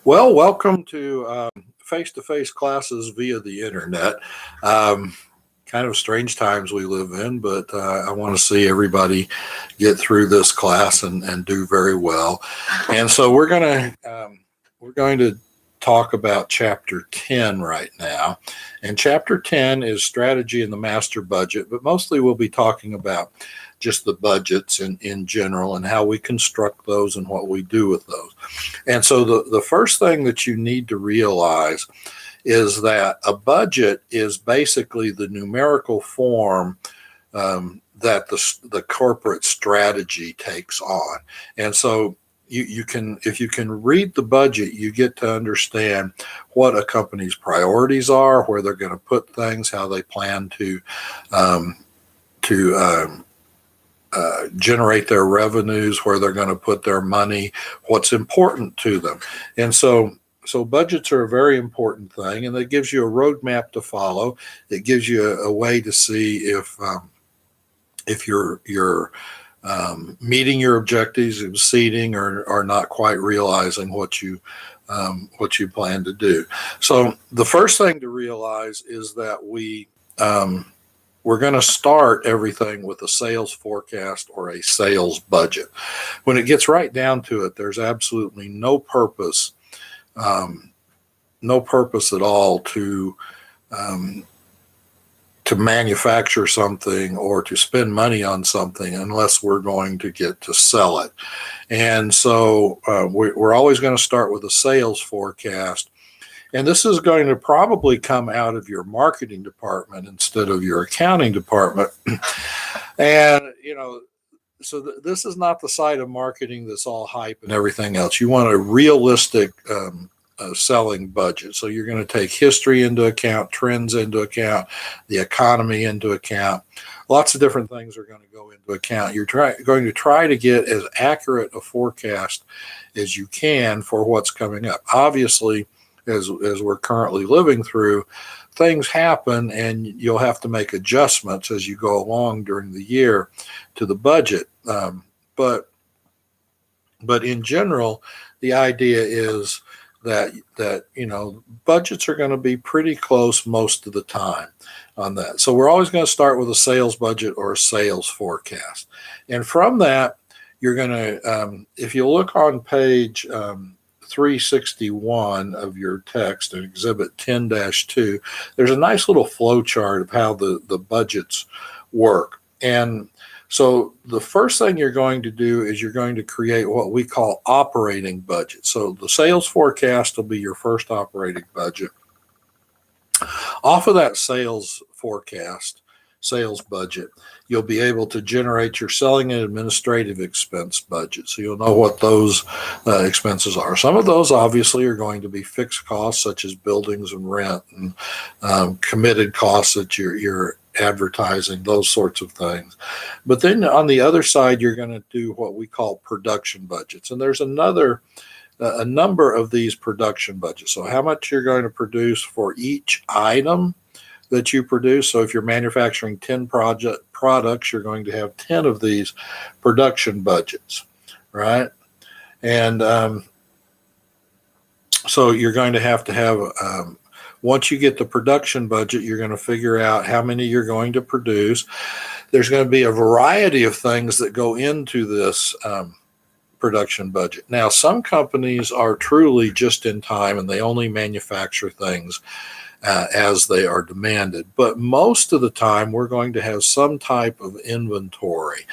Well, welcome to face-to-face classes via the internet. Um, Kind of strange times we live in, but I want to see everybody get through this class and do very well. And so we're going to talk about chapter 10 right now. And chapter 10 is strategy in the master budget, but mostly we'll be talking about just the budgets in general and how we construct those and what we do with those. And so the first thing that you need to realize is that a budget is basically the numerical form that the corporate strategy takes on. And so you can, if you can read the budget, you get to understand what a company's priorities are, where they're going to put things, how they plan um, to generate their revenues, where they're going to put their money, what's important to them. And so budgets are a very important thing, and it gives you a roadmap to follow. It gives you a way to see if you're meeting your objectives, exceeding, or not quite realizing what you plan to do. So the first thing to realize is that we're going to start everything with a sales forecast or a sales budget. When it gets right down to it, there's absolutely um, no purpose at all um, to manufacture something or to spend money on something unless we're going to get to sell it. And so we're always going to start with a sales forecast. And this is going to probably come out of your marketing department instead of your accounting department. And, so this is not the side of marketing that's all hype and everything else. You want a realistic selling budget. So you're going to take history into account, trends into account, the economy into account. Lots of different things are going to go into account. Going to try to get as accurate a forecast as you can for what's coming up. Obviously, as we're currently living through, things happen and you'll have to make adjustments as you go along during the year to the budget. But in general, the idea is that budgets are going to be pretty close most of the time on that. So we're always going to start with a sales budget or a sales forecast, and from that you're going to, if you look on page 361 of your text in Exhibit 10-2, there's a nice little flow chart of how the budgets work. And so the first thing you're going to do is you're going to create what we call operating budget. So the sales forecast will be your first operating budget. Off of that sales budget, you'll be able to generate your selling and administrative expense budget. So you'll know what those expenses are. Some of those obviously are going to be fixed costs, such as buildings and rent, and committed costs that you're advertising, those sorts of things. But then on the other side, you're going to do what we call production budgets. And there's a number of these production budgets. So how much you're going to produce for each item that you produce. So if you're manufacturing 10 products, you're going to have 10 of these production budgets, right? And so you're going to have once you get the production budget, you're going to figure out how many you're going to produce. There's going to be a variety of things that go into this production budget. Now, some companies are truly just in time and they only manufacture things as they are demanded. But most of the time, we're going to have some type of inventory.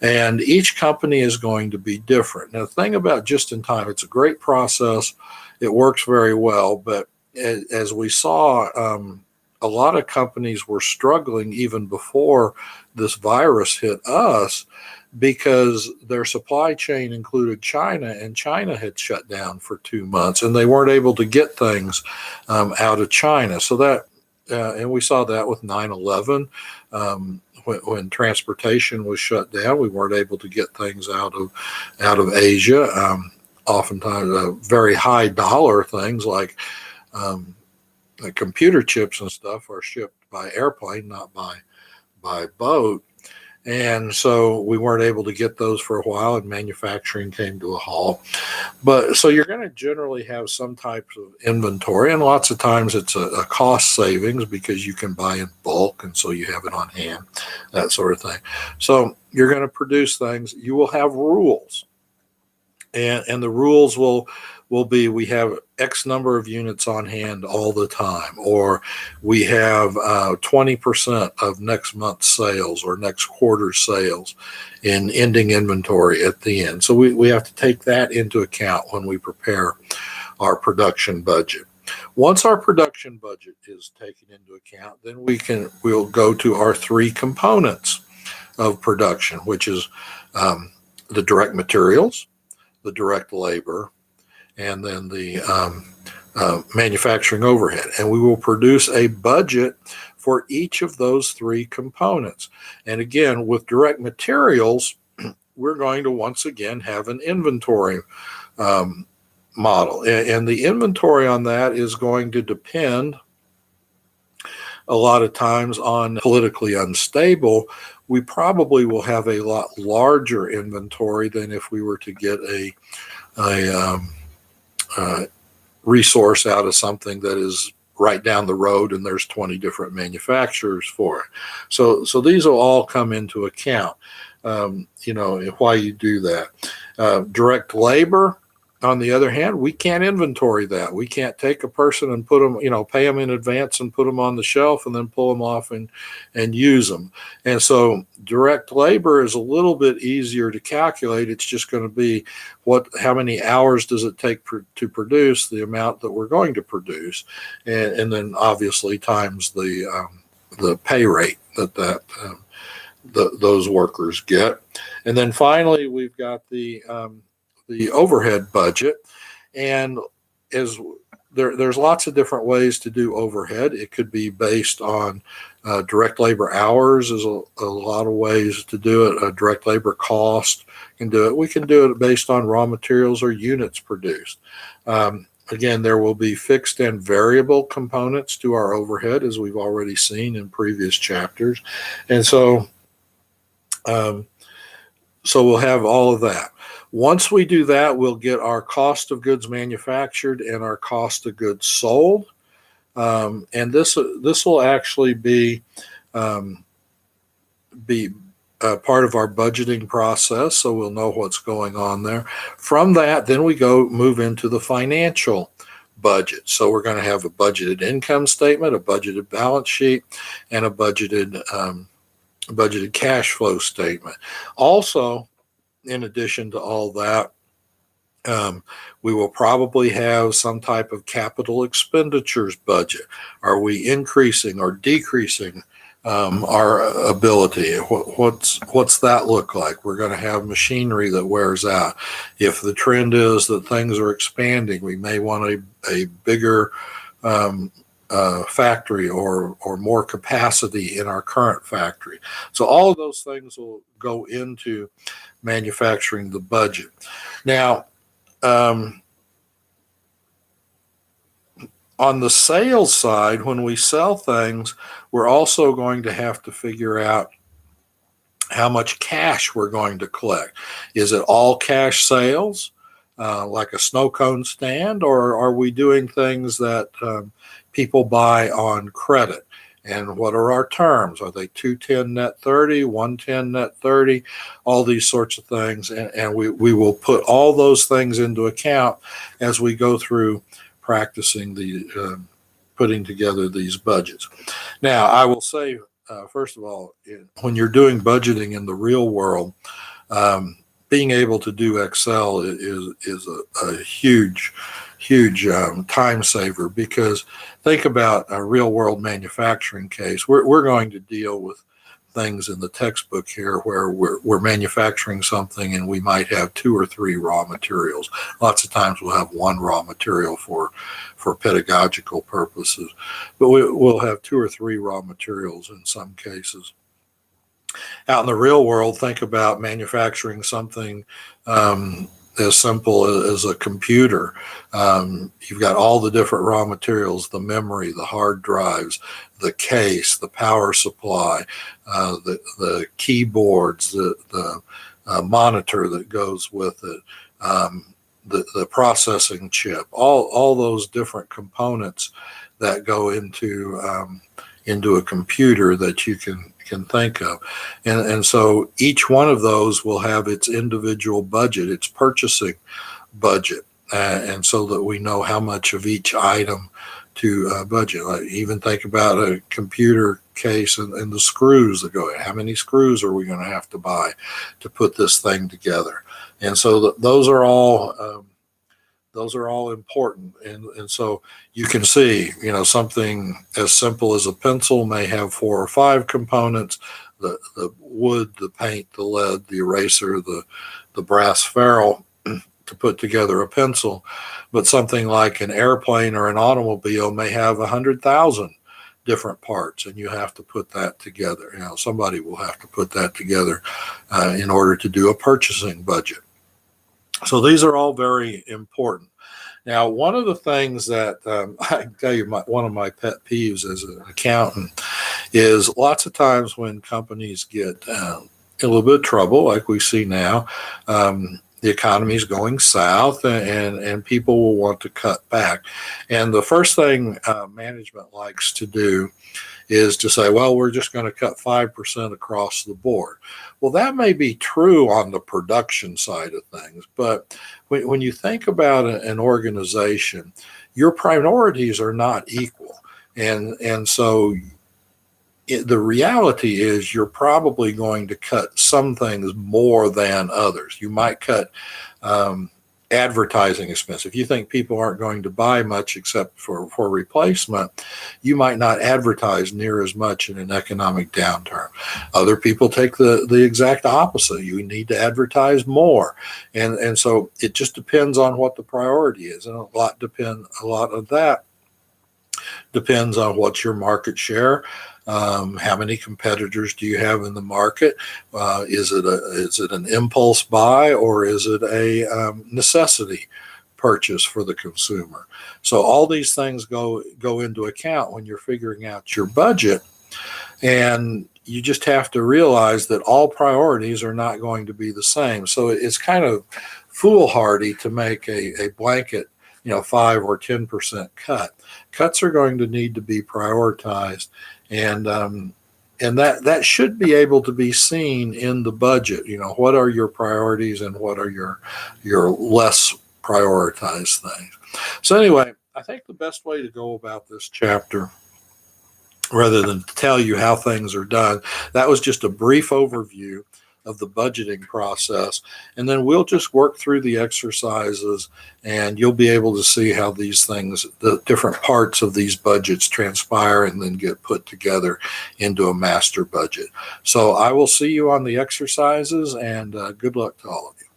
And each company is going to be different. Now, the thing about just in time, it's a great process. It works very well. But as we saw, a lot of companies were struggling even before this virus hit us because their supply chain included China, and China had shut down for 2 months, and they weren't able to get things out of China. So that, and we saw that with 9/11, when transportation was shut down, we weren't able to get things out of Asia. Oftentimes, very high dollar things like computer chips and stuff are shipped by airplane, not by boat. And so we weren't able to get those for a while, and manufacturing came to a halt. But so you're going to generally have some types of inventory, and lots of times it's a cost savings because you can buy in bulk, and so you have it on hand, that sort of thing. So you're going to produce things. You will have rules, and the rules will be, we have X number of units on hand all the time, or we have 20% of next month's sales or next quarter's sales in ending inventory at the end. So we have to take that into account when we prepare our production budget. Once our production budget is taken into account, then we'll go to our three components of production, which is the direct materials, the direct labor, and then the manufacturing overhead. And we will produce a budget for each of those three components. And again, with direct materials, we're going to once again have an inventory model. And the inventory on that is going to depend a lot of times on politically unstable. We probably will have a lot larger inventory than if we were to get a resource out of something that is right down the road and there's 20 different manufacturers for it. So these will all come into account, why you do that. Direct labor, on the other hand, we can't inventory that. We can't take a person and put them, pay them in advance and put them on the shelf and then pull them off and use them. And so direct labor is a little bit easier to calculate. It's just going to be how many hours does it take to produce the amount that we're going to produce, and then obviously times the pay rate that those workers get. And then finally, we've got the overhead budget, and there's lots of different ways to do overhead. It could be based on direct labor hours. There's a lot of ways to do it. A direct labor cost can do it. We can do it based on raw materials or units produced. Again, there will be fixed and variable components to our overhead, as we've already seen in previous chapters. And so we'll have all of that. Once we do that, we'll get our cost of goods manufactured and our cost of goods sold. And this will actually be part of our budgeting process, so we'll know what's going on there. From that, then we move into the financial budget. So we're going to have a budgeted income statement, a budgeted balance sheet, and a budgeted cash flow statement. Also, in addition to all that, we will probably have some type of capital expenditures budget. Are we increasing or decreasing our ability? What's that look like? We're going to have machinery that wears out. If the trend is that things are expanding, we may want a bigger factory or more capacity in our current factory. So all of those things will go into manufacturing the budget. Now, on the sales side, when we sell things, we're also going to have to figure out how much cash we're going to collect. Is it all cash sales, like a snow cone stand, or are we doing things that people buy on credit? And what are our terms? Are they 210 net 30, 110 net 30, all these sorts of things? And we will put all those things into account as we go through practicing putting together these budgets. Now, I will say, first of all, when you're doing budgeting in the real world, being able to do Excel is a huge time saver, because think about a real world manufacturing case. We're going to deal with things in the textbook here where we're manufacturing something and we might have 2 or 3 raw materials. Lots of times we'll have 1 raw material for pedagogical purposes, but we'll have 2 or 3 raw materials in some cases. Out in the real world, think about manufacturing something as simple as a computer. You've got all the different raw materials, the memory, the hard drives, the case, the power supply, the keyboards, the monitor that goes with it, the processing chip, all those different components that go into a computer that you can think of. And so each one of those will have its individual budget, its purchasing budget, and so that we know how much of each item to budget. Like even think about a computer case and the screws that go in. How many screws are we going to have to buy to put this thing together? And so those are all important. And so you can see, something as simple as a pencil may have 4 or 5 components: the wood, the paint, the lead, the eraser, the brass ferrule to put together a pencil. But something like an airplane or an automobile may have 100,000 different parts, and you have to put that together. Somebody will have to put that together in order to do a purchasing budget. So these are all very important. Now, one of the things that I can tell you, one of my pet peeves as an accountant is lots of times when companies get in a little bit of trouble, like we see now, the economy is going south, and people will want to cut back. And the first thing management likes to do is to say, well, we're just going to cut 5% across the board. Well, that may be true on the production side of things, but when you think about an organization, your priorities are not equal. And so the reality is you're probably going to cut some things more than others. You might cut advertising expense. If you think people aren't going to buy much except for replacement, you might not advertise near as much in an economic downturn. Other people take the exact opposite. You need to advertise more. And so it just depends on what the priority is. And a lot of that depends on what's your market share. How many competitors do you have in the market? Is it an impulse buy, or is it a necessity purchase for the consumer? So all these things go into account when you're figuring out your budget, and you just have to realize that all priorities are not going to be the same. So it's kind of foolhardy to make a blanket 5 or 10% cut. Cuts are going to need to be prioritized, and that should be able to be seen in the budget. What are your priorities and what are your less prioritized things? So anyway, I think the best way to go about this chapter, rather than tell you how things are done, that was just a brief overview of the budgeting process, and then we'll just work through the exercises, and you'll be able to see how these things, the different parts of these budgets, transpire and then get put together into a master budget. So I will see you on the exercises, and good luck to all of you.